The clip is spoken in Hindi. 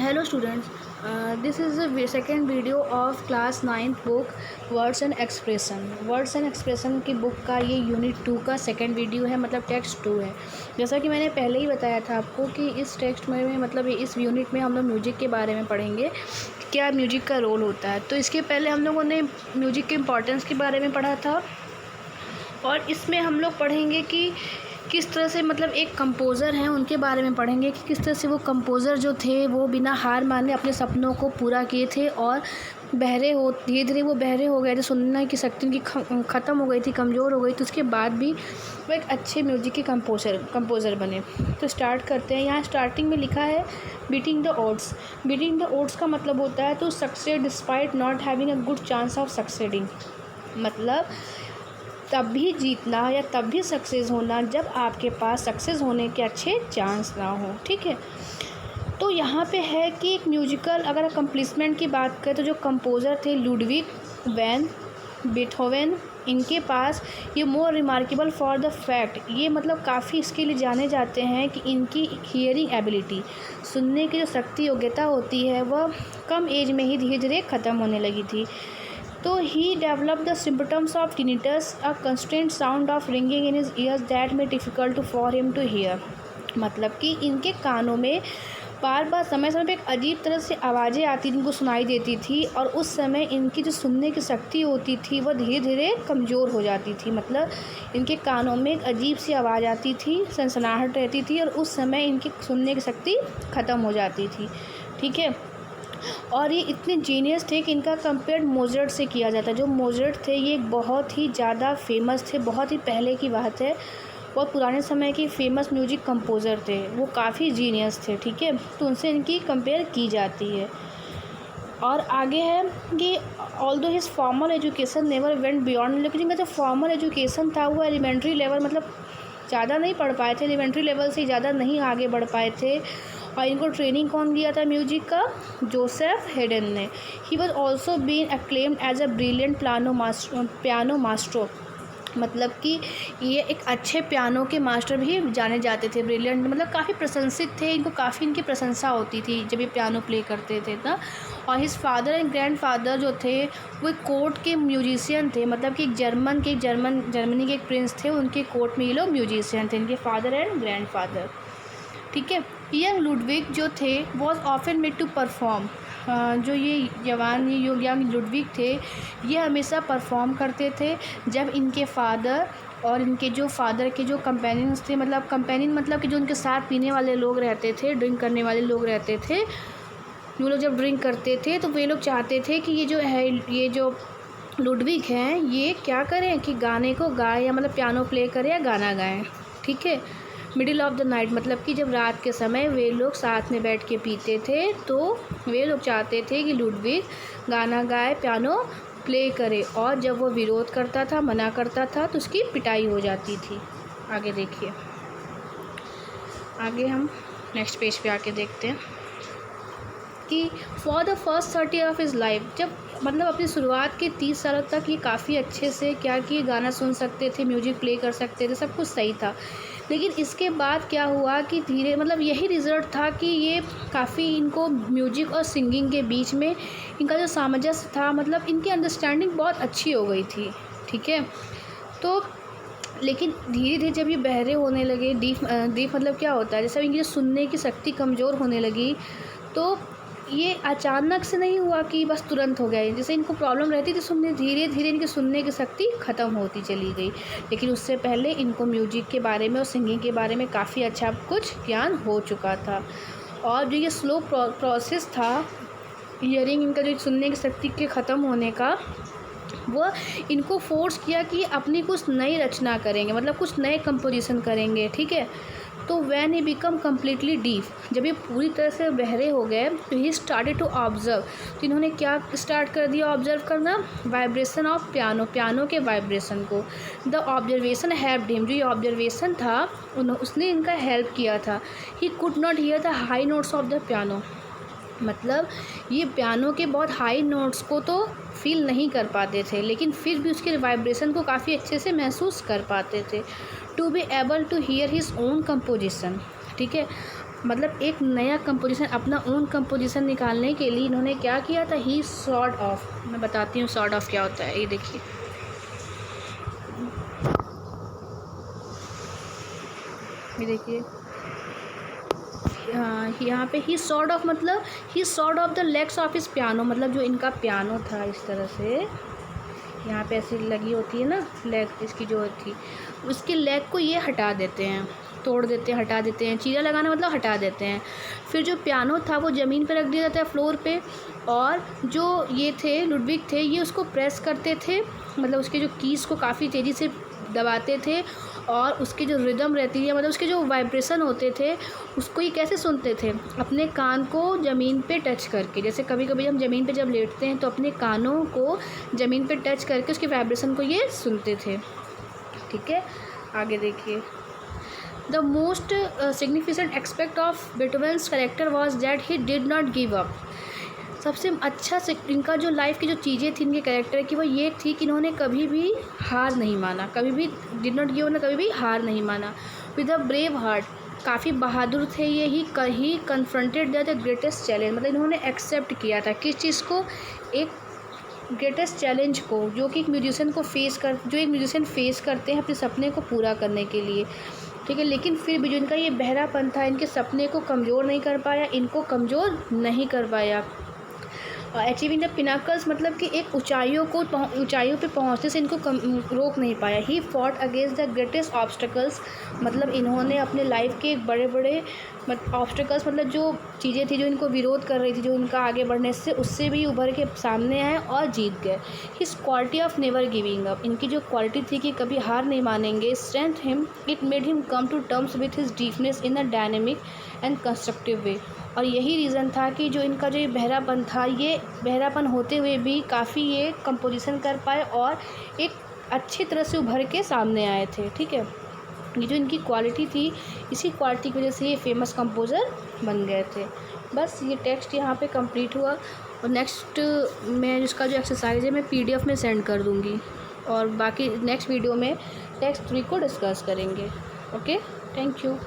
Hello students, this is the second video of class 9th book words and expression की बुक का ये यूनिट 2 का सेकंड वीडियो है, मतलब टेक्स्ट 2 है। जैसा कि मैंने पहले ही बताया था आपको कि इस टेक्स्ट में मतलब इस यूनिट में हम लोग म्यूजिक के बारे में पढ़ेंगे, क्या म्यूजिक का रोल होता है। तो इसके पहले हम लोगों ने म्यूजिक के इम्पोर्टेंस के बारे में पढ़ा था, और इसमें हम लोग पढ़ेंगे कि किस तरह से मतलब एक कंपोज़र हैं उनके बारे में पढ़ेंगे कि किस तरह से वो कंपोज़र जो थे वो बिना हार माने अपने सपनों को पूरा किए थे, और धीरे धीरे वो बहरे हो गए थे, सुनने की शक्ति उनकी ख़त्म हो गई थी, कमज़ोर हो गई थी। उसके बाद भी वो एक अच्छे म्यूजिक के कंपोज़र बने। तो स्टार्ट करते हैं। यहाँ स्टार्टिंग में लिखा है beating the odds. Beating the odds का मतलब होता है to succeed despite not having a good chance of succeeding. मतलब तब भी जीतना या तब भी सक्सेस होना जब आपके पास सक्सेस होने के अच्छे चांस ना हो। ठीक है, तो यहाँ पे है कि एक म्यूजिकल अगर अकम्प्लिशमेंट की बात करें तो जो कंपोज़र थे लुडविग वैन बीथोवन, इनके पास ये मोर रिमार्केबल फॉर द फैक्ट, ये मतलब काफ़ी इसके लिए जाने जाते हैं कि इनकी हियरिंग एबिलिटी, सुनने की जो शक्ति योग्यता होती है वह कम एज में ही धीरे धीरे ख़त्म होने लगी थी। तो he developed the symptoms of tinnitus, a constant sound of ringing in his ears that may difficult for him to hear. मतलब कि इनके कानों में बार बार समय समय पे एक अजीब तरह से आवाज़ें आती थी, इनको सुनाई देती थी, और उस समय इनकी जो सुनने की शक्ति होती थी वह धीरे धीरे कमज़ोर हो जाती थी। मतलब इनके कानों में एक अजीब सी आवाज़ आती थी, सनसनाहट रहती थी, और उस समय इनकी सुनने की शक्ति ख़त्म हो जाती थी। ठीक है, और ये इतने जीनियस थे कि इनका कंपेयर मोज़ार्ट से किया जाता है। जो मोज़ार्ट थे ये बहुत ही ज़्यादा फेमस थे, बहुत ही पहले की बात है, बहुत पुराने समय के फेमस म्यूजिक कंपोज़र थे, वो काफ़ी जीनियस थे। ठीक है, तो उनसे इनकी कंपेयर की जाती है। और आगे है कि although his formal education never went beyond, लेकिन इनका जो फॉर्मल एजुकेशन था वो एलिमेंट्री लेवल, मतलब ज़्यादा नहीं पढ़ पाए थे, एलिमेंट्री लेवल से ज़्यादा नहीं आगे बढ़ पाए थे। और इनको ट्रेनिंग कौन दिया था म्यूजिक का? जोसेफ हेडन ने। He was also been acclaimed as a brilliant piano master. मतलब कि ये एक अच्छे पियानो के मास्टर भी जाने जाते थे। ब्रिलियंट मतलब काफ़ी प्रशंसित थे, इनको काफ़ी इनकी प्रशंसा होती थी जब ये पियानो प्ले करते थे ना। और his father and grand father जो थे वो कोर्ट के म्यूजिशियन थे, मतलब कि जर्मनी के एक प्रिंस थे, उनके कोर्ट में ये लोग म्यूजिशियन थे, इनके फादर एंड ग्रैंड फादर। ठीक है, यंग लुडविग जो थे was often made to perform. जो ये जवान यंग लुडविग थे ये हमेशा परफॉर्म करते थे जब इनके फादर और इनके जो फादर के जो कंपेनियंस थे, मतलब कंपेनियन मतलब कि जो उनके साथ पीने वाले लोग रहते थे, ड्रिंक करने वाले लोग रहते थे, वो लोग जब ड्रिंक करते थे तो वे लोग चाहते थे कि ये जो लुडविग हैं ये क्या करें कि गाने को गाएं, या मतलब पियानो प्ले करें या गाना गाएं। ठीक है, मिडिल ऑफ द नाइट मतलब कि जब रात के समय वे लोग साथ में बैठ के पीते थे, तो वे लोग चाहते थे कि लुडविग गाना गाए, पियानो प्ले करे, और जब वो विरोध करता था, मना करता था, तो उसकी पिटाई हो जाती थी। आगे देखिए, आगे हम नेक्स्ट पेज पे आके देखते हैं कि for the first 30 of his life, जब मतलब अपनी शुरुआत के 30 सालों तक ये काफ़ी अच्छे से क्या कि गाना सुन सकते थे, म्यूजिक प्ले कर सकते थे, सब कुछ सही था। लेकिन इसके बाद क्या हुआ कि धीरे मतलब यही रिज़ल्ट था कि ये काफ़ी इनको म्यूजिक और सिंगिंग के बीच में इनका जो सामंजस्य था, मतलब इनकी अंडरस्टैंडिंग बहुत अच्छी हो गई थी। ठीक है, तो लेकिन धीरे धीरे जब ये बहरे होने लगे, डीफ मतलब क्या होता है, जैसे इनकी जो सुनने की शक्ति कमज़ोर होने लगी, तो ये अचानक से नहीं हुआ कि बस तुरंत हो गए। जैसे इनको प्रॉब्लम रहती थी सुनने, धीरे धीरे इनकी सुनने की शक्ति ख़त्म होती चली गई। लेकिन उससे पहले इनको म्यूजिक के बारे में और सिंगिंग के बारे में काफ़ी अच्छा कुछ ज्ञान हो चुका था। और जो ये स्लो प्रोसेस था हियरिंग, इनका जो सुनने की शक्ति के ख़त्म होने का, वह इनको फोर्स किया कि अपनी कुछ नई रचना करेंगे, मतलब कुछ नए कंपोजिशन करेंगे। ठीक है, तो when he become completely deaf, जब ये पूरी तरह से बहरे हो गए तो ही स्टार्टेड टू ऑब्जर्व, तो इन्होंने क्या स्टार्ट कर दिया ऑब्जर्व करना? वाइब्रेशन ऑफ पियानो के वाइब्रेशन को। द ऑब्जर्वेशन हेल्प्ड हिम, जो ये ऑब्जर्वेशन था उसने इनका हेल्प किया था। He could not here the high notes of the piano, मतलब ये पियानो के बहुत हाई नोट्स को तो फील नहीं कर पाते थे, लेकिन फिर भी उसके वाइब्रेशन को काफ़ी अच्छे से महसूस कर पाते थे। To be able to hear his own composition. ठीक है, मतलब एक नया कंपोजिशन, अपना ओन कंपोजिशन निकालने के लिए इन्होंने क्या किया था, ही सॉर्ट ऑफ। मैं बताती हूँ सॉर्ट ऑफ क्या होता है। ये देखिए, ये देखिए, यहाँ पे ही सॉर्ट ऑफ मतलब ही sort of the legs of his piano, मतलब जो इनका पियानो था इस तरह से यहाँ पे ऐसी लगी होती है ना लेग, इसकी जो थी उसकी लेग को ये हटा देते हैं, तोड़ देते हैं, हटा देते हैं। चीरा लगाना मतलब हटा देते हैं। फिर जो पियानो था वो ज़मीन पे रख दिया जाता है, फ्लोर पे, और जो ये थे लुडविग थे ये उसको प्रेस करते थे, मतलब उसके जो कीज़ को काफ़ी तेज़ी से दबाते थे, और उसकी जो रिदम रहती है, मतलब उसके जो वाइब्रेशन होते थे उसको ये कैसे सुनते थे, अपने कान को ज़मीन पे टच करके। जैसे कभी कभी हम ज़मीन पे जब लेटते हैं तो अपने कानों को ज़मीन पे टच करके उसके वाइब्रेशन को ये सुनते थे। ठीक है, आगे देखिए। The most significant aspect of Beethoven's character was that he did not give up. सबसे अच्छा से इनका जो लाइफ की जो चीज़ें थी इनके कैरेक्टर की वो ये थी कि इन्होंने कभी भी हार नहीं माना, कभी भी डिड नॉट गिव, कभी भी हार नहीं माना। विद अ ब्रेव हार्ट, काफ़ी बहादुर थे ये, ही कन्फ्रंटेड द ग्रेटेस्ट चैलेंज, मतलब इन्होंने एक्सेप्ट किया था किस चीज़ को, एक ग्रेटेस्ट चैलेंज को, जो कि एक म्यूजिशियन फेस करते हैं अपने सपने को पूरा करने के लिए। ठीक है, लेकिन फिर भी जो इनका ये बहरापन था इनके सपने को कमज़ोर नहीं कर पाया, इनको कमज़ोर नहीं कर पाया। अचीविंग द पिनाकल्स, मतलब कि एक ऊंचाइयों पे पहुंचने से इनको रोक नहीं पाया। He fought against the greatest obstacles, मतलब इन्होंने अपने लाइफ के बड़े बड़े ऑब्स्टिकल्स, मतलब जो चीज़ें थी जो इनको विरोध कर रही थी, जो इनका आगे बढ़ने से, उससे भी उभर के सामने आए और जीत गए। His quality of never giving up, इनकी जो क्वालिटी थी कि कभी हार नहीं मानेंगे, strength him, it made him come to terms with his deepness in a dynamic and constructive way. और यही रीज़न था कि जो इनका जो ये बहरापन था, ये बहरापन होते हुए भी काफ़ी ये कंपोजिशन कर पाए और एक अच्छी तरह से उभर के सामने आए थे। ठीक है, ये जो इनकी क्वालिटी थी, इसी क्वालिटी की वजह से ये फेमस कंपोज़र बन गए थे। बस ये टेक्स्ट यहाँ पे कंप्लीट हुआ, और नेक्स्ट मैं इसका जो एक्सरसाइज है मैं PDF में सेंड कर दूँगी, और बाकी नेक्स्ट वीडियो में टेक्स्ट 3 को डिस्कस करेंगे। Okay, thank you.